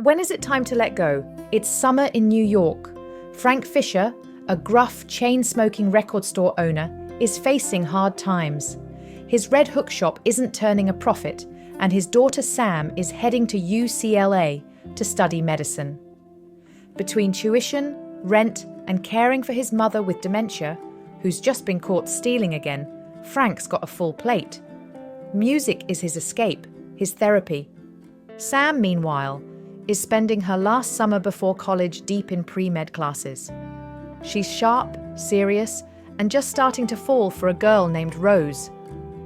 when is it time to let go? It's summer in New York. Frank Fisher, a gruff, chain-smoking record store owner, is facing hard times. His Red Hook shop isn't turning a profit, and his daughter Sam is heading to UCLA to study medicine. Between tuition, rent, and caring for his mother with dementia, who's just been caught stealing again, Frank's got a full plate. Music is his escape, his therapy. Sam, meanwhile, is spending her last summer before college deep in pre-med classes. She's sharp, serious, and just starting to fall for a girl named Rose,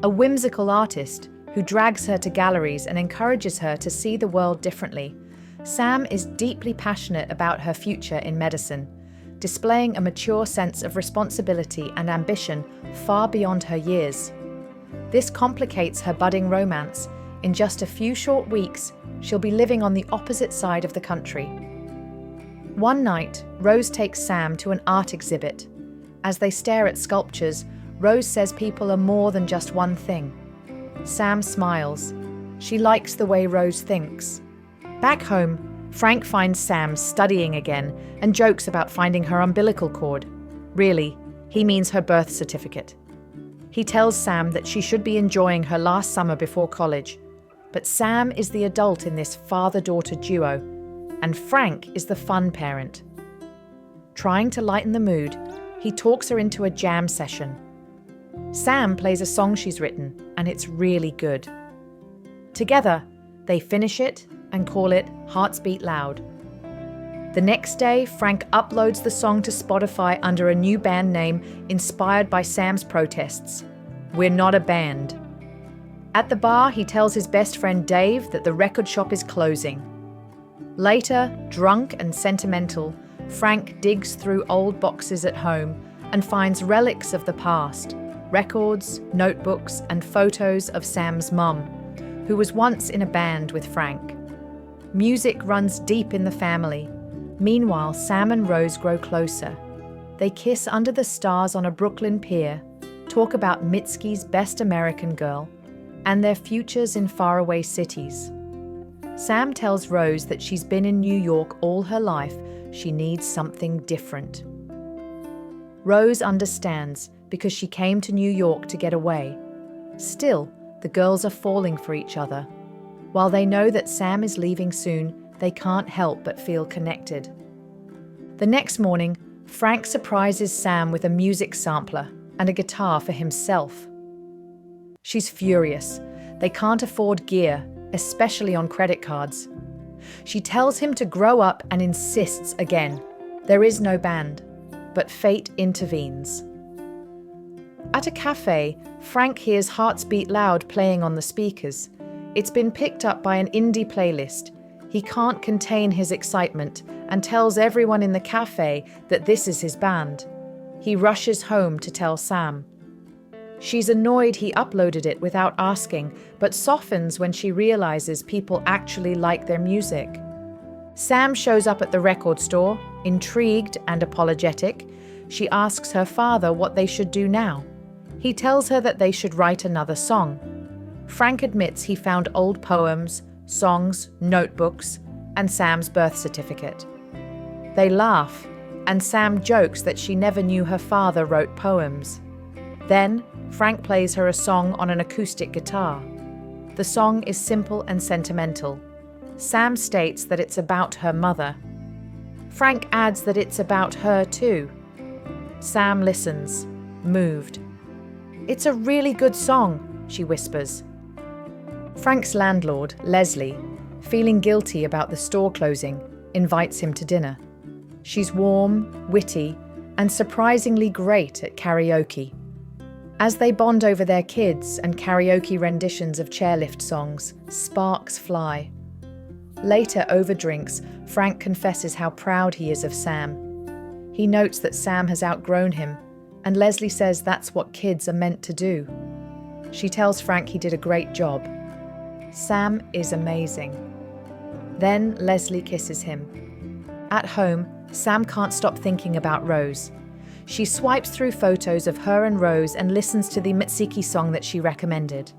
a whimsical artist who drags her to galleries and encourages her to see the world differently. Sam is deeply passionate about her future in medicine, displaying a mature sense of responsibility and ambition far beyond her years. This complicates her budding romance. In just a few short weeks, she'll be living on the opposite side of the country. One night, Rose takes Sam to an art exhibit. As they stare at sculptures, Rose says people are more than just one thing. Sam smiles. She likes the way Rose thinks. Back home, Frank finds Sam studying again and jokes about finding her umbilical cord. Really, he means her birth certificate. He tells Sam that she should be enjoying her last summer before college. But Sam is the adult in this father-daughter duo, and Frank is the fun parent. Trying to lighten the mood, he talks her into a jam session. Sam plays a song she's written, and it's really good. Together, they finish it and call it Hearts Beat Loud. The next day, Frank uploads the song to Spotify under a new band name inspired by Sam's protests. We're not a band. At the bar, he tells his best friend Dave that the record shop is closing. Later, drunk and sentimental, Frank digs through old boxes at home and finds relics of the past, records, notebooks, and photos of Sam's mum, who was once in a band with Frank. Music runs deep in the family. Meanwhile, Sam and Rose grow closer. They kiss under the stars on a Brooklyn pier, talk about Mitski's Best American Girl, and their futures in faraway cities. Sam tells Rose that she's been in New York all her life. She needs something different. Rose understands because she came to New York to get away. Still, the girls are falling for each other. While they know that Sam is leaving soon, they can't help but feel connected. The next morning, Frank surprises Sam with a music sampler and a guitar for himself. She's furious. They can't afford gear, especially on credit cards. She tells him to grow up and insists again. There is no band, but fate intervenes. At a cafe, Frank hears Hearts Beat Loud playing on the speakers. It's been picked up by an indie playlist. He can't contain his excitement and tells everyone in the cafe that this is his band. He rushes home to tell Sam. She's annoyed he uploaded it without asking, but softens when she realizes people actually like their music. Sam shows up at the record store, intrigued and apologetic. She asks her father what they should do now. He tells her that they should write another song. Frank admits he found old poems, songs, notebooks, and Sam's birth certificate. They laugh, and Sam jokes that she never knew her father wrote poems. Then, Frank plays her a song on an acoustic guitar. The song is simple and sentimental. Sam states that it's about her mother. Frank adds that it's about her too. Sam listens, moved. "It's a really good song," she whispers. Frank's landlord, Leslie, feeling guilty about the store closing, invites him to dinner. She's warm, witty, and surprisingly great at karaoke. As they bond over their kids and karaoke renditions of chairlift songs, sparks fly. Later, over drinks, Frank confesses how proud he is of Sam. He notes that Sam has outgrown him, and Leslie says that's what kids are meant to do. She tells Frank he did a great job. Sam is amazing. Then Leslie kisses him. At home, Sam can't stop thinking about Rose. She swipes through photos of her and Rose and listens to the Mitski song that she recommended.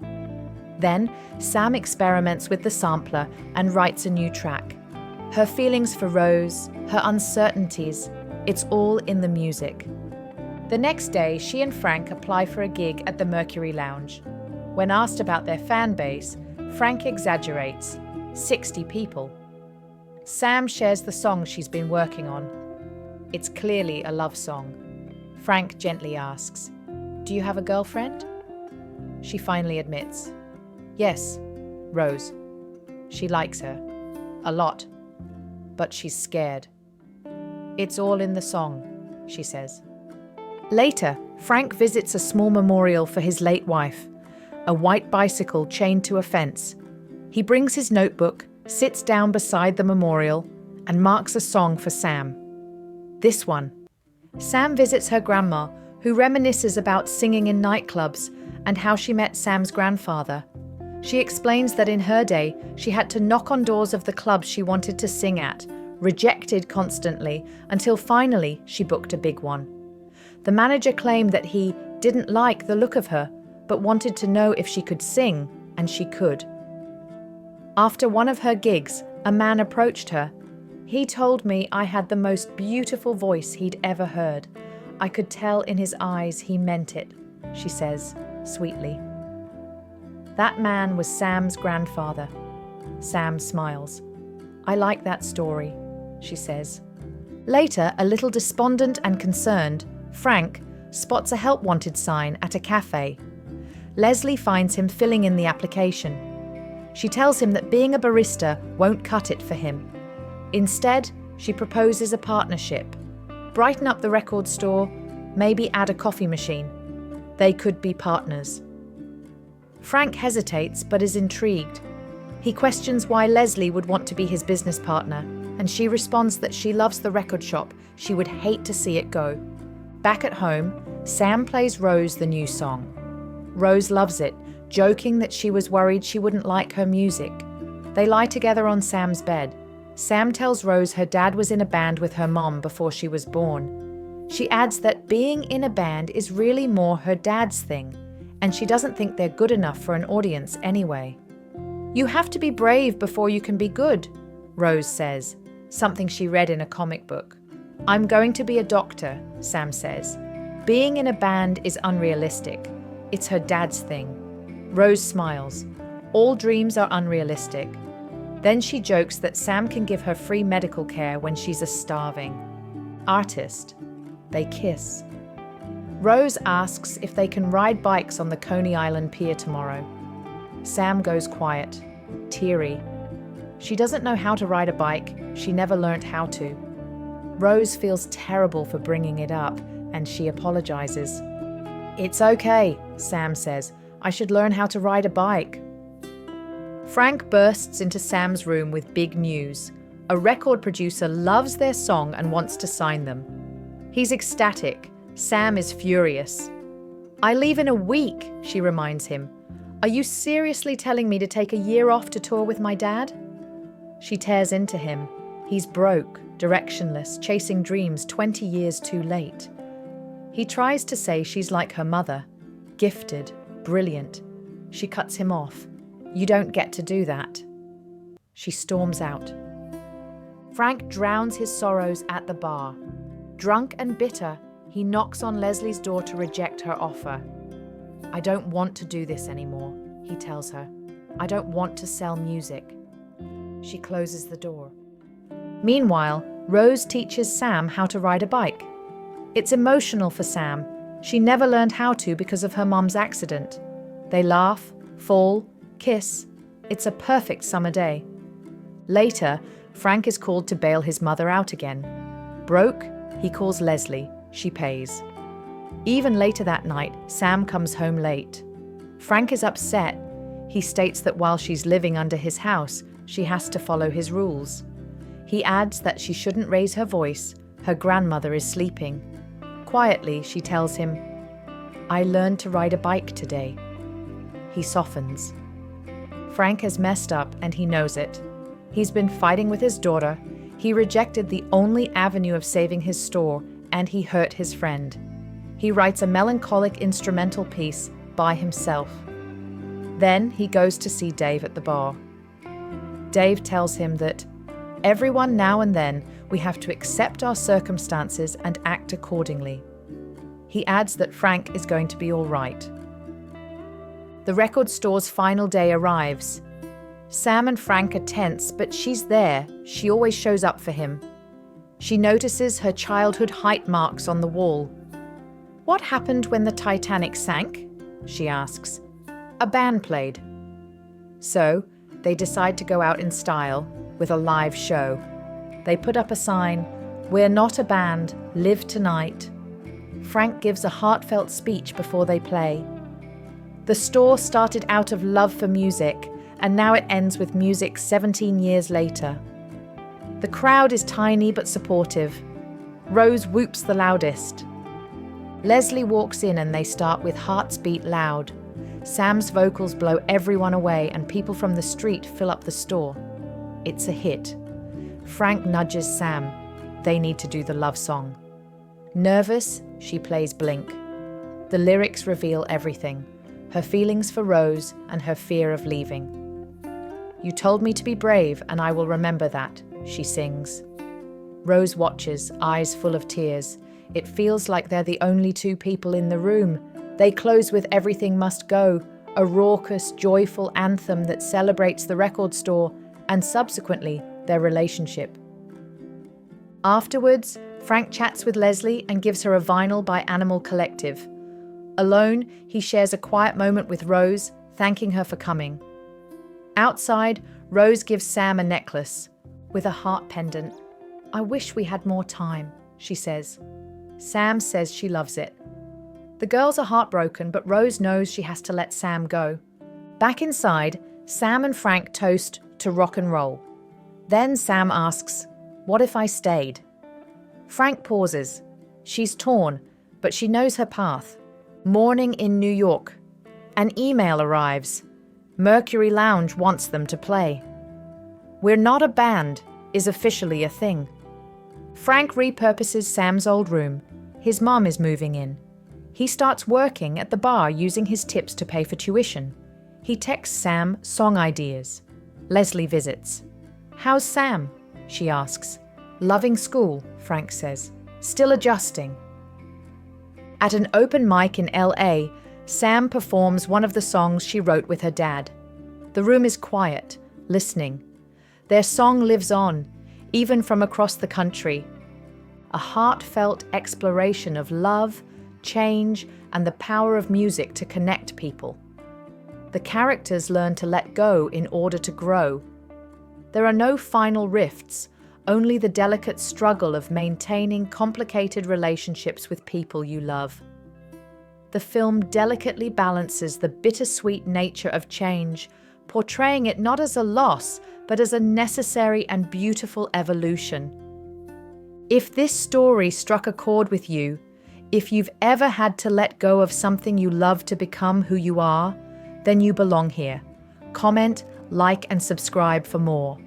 Then, Sam experiments with the sampler and writes a new track. Her feelings for Rose, her uncertainties, it's all in the music. The next day, she and Frank apply for a gig at the Mercury Lounge. When asked about their fan base, Frank exaggerates, 60 people. Sam shares the song she's been working on. It's clearly a love song. Frank gently asks, "Do you have a girlfriend?" She finally admits, "Yes, Rose. She likes her. A lot. But she's scared." "It's all in the song," she says. Later, Frank visits a small memorial for his late wife, a white bicycle chained to a fence. He brings his notebook, sits down beside the memorial, and marks a song for Sam. This one. Sam visits her grandma, who reminisces about singing in nightclubs and how she met Sam's grandfather. She explains that in her day, she had to knock on doors of the clubs she wanted to sing at, rejected constantly, until finally she booked a big one. The manager claimed that he didn't like the look of her, but wanted to know if she could sing, and she could. After one of her gigs, a man approached her. "He told me I had the most beautiful voice he'd ever heard. I could tell in his eyes he meant it," she says, sweetly. That man was Sam's grandfather. Sam smiles. "I like that story," she says. Later, a little despondent and concerned, Frank spots a help wanted sign at a cafe. Leslie finds him filling in the application. She tells him that being a barista won't cut it for him. Instead, she proposes a partnership. Brighten up the record store, maybe add a coffee machine. They could be partners. Frank hesitates but is intrigued. He questions why Leslie would want to be his business partner, and she responds that she loves the record shop. She would hate to see it go. Back at home, Sam plays Rose the new song. Rose loves it, joking that she was worried she wouldn't like her music. They lie together on Sam's bed. Sam tells Rose her dad was in a band with her mom before she was born. She adds that being in a band is really more her dad's thing, and she doesn't think they're good enough for an audience anyway. "You have to be brave before you can be good," Rose says, something she read in a comic book. "I'm going to be a doctor," Sam says. Being in a band is unrealistic. It's her dad's thing. Rose smiles. All dreams are unrealistic. Then she jokes that Sam can give her free medical care when she's a starving artist. They kiss. Rose asks if they can ride bikes on the Coney Island pier tomorrow. Sam goes quiet, teary. She doesn't know how to ride a bike. She never learnt how to. Rose feels terrible for bringing it up, and she apologizes. "It's okay," Sam says. "I should learn how to ride a bike." Frank bursts into Sam's room with big news. A record producer loves their song and wants to sign them. He's ecstatic. Sam is furious. "I leave in a week," she reminds him. "Are you seriously telling me to take a year off to tour with my dad?" She tears into him. He's broke, directionless, chasing dreams 20 years too late. He tries to say she's like her mother, gifted, brilliant. She cuts him off. "You don't get to do that." She storms out. Frank drowns his sorrows at the bar. Drunk and bitter, he knocks on Leslie's door to reject her offer. "I don't want to do this anymore," he tells her. "I don't want to sell music." She closes the door. Meanwhile, Rose teaches Sam how to ride a bike. It's emotional for Sam. She never learned how to because of her mom's accident. They laugh, fall, kiss. It's a perfect summer day. Later, Frank is called to bail his mother out again. Broke, he calls Leslie. She pays. Even later that night, Sam comes home late. Frank is upset. He states that while she's living under his house, she has to follow his rules. He adds that she shouldn't raise her voice. Her grandmother is sleeping. Quietly, she tells him, "I learned to ride a bike today." He softens. Frank has messed up and he knows it. He's been fighting with his daughter. He rejected the only avenue of saving his store, and he hurt his friend. He writes a melancholic instrumental piece by himself. Then he goes to see Dave at the bar. Dave tells him that Everyone now and then, we have to accept our circumstances and act accordingly. He adds that Frank is going to be all right. The record store's final day arrives. Sam and Frank are tense, but she's there. She always shows up for him. She notices her childhood height marks on the wall. "What happened when the Titanic sank?" she asks. "A band played." So, they decide to go out in style with a live show. They put up a sign, "We're not a band, live tonight." Frank gives a heartfelt speech before they play. The store started out of love for music, and now it ends with music 17 years later. The crowd is tiny but supportive. Rose whoops the loudest. Leslie walks in and they start with Hearts Beat Loud. Sam's vocals blow everyone away and people from the street fill up the store. It's a hit. Frank nudges Sam. They need to do the love song. Nervous, she plays Blink. The lyrics reveal everything. Her feelings for Rose and her fear of leaving. "You told me to be brave and I will remember that," she sings. Rose watches, eyes full of tears. It feels like they're the only two people in the room. They close with Everything Must Go, a raucous, joyful anthem that celebrates the record store and subsequently their relationship. Afterwards, Frank chats with Leslie and gives her a vinyl by Animal Collective. Alone, he shares a quiet moment with Rose, thanking her for coming. Outside, Rose gives Sam a necklace with a heart pendant. "I wish we had more time," she says. Sam says she loves it. The girls are heartbroken, but Rose knows she has to let Sam go. Back inside, Sam and Frank toast to rock and roll. Then Sam asks, "What if I stayed?" Frank pauses. She's torn, but she knows her path. Morning in New York. An email arrives. Mercury Lounge wants them to play. "We're not a band" is officially a thing. Frank repurposes Sam's old room. His mom is moving in. He starts working at the bar using his tips to pay for tuition. He texts Sam song ideas. Leslie visits. "How's Sam?" she asks. "Loving school," Frank says. "Still adjusting." At an open mic in LA, Sam performs one of the songs she wrote with her dad. The room is quiet, listening. Their song lives on, even from across the country. A heartfelt exploration of love, change, and the power of music to connect people. The characters learn to let go in order to grow. There are no final rifts, only the delicate struggle of maintaining complicated relationships with people you love. The film delicately balances the bittersweet nature of change, portraying it not as a loss, but as a necessary and beautiful evolution. If this story struck a chord with you, if you've ever had to let go of something you love to become who you are, then you belong here. Comment, like, and subscribe for more.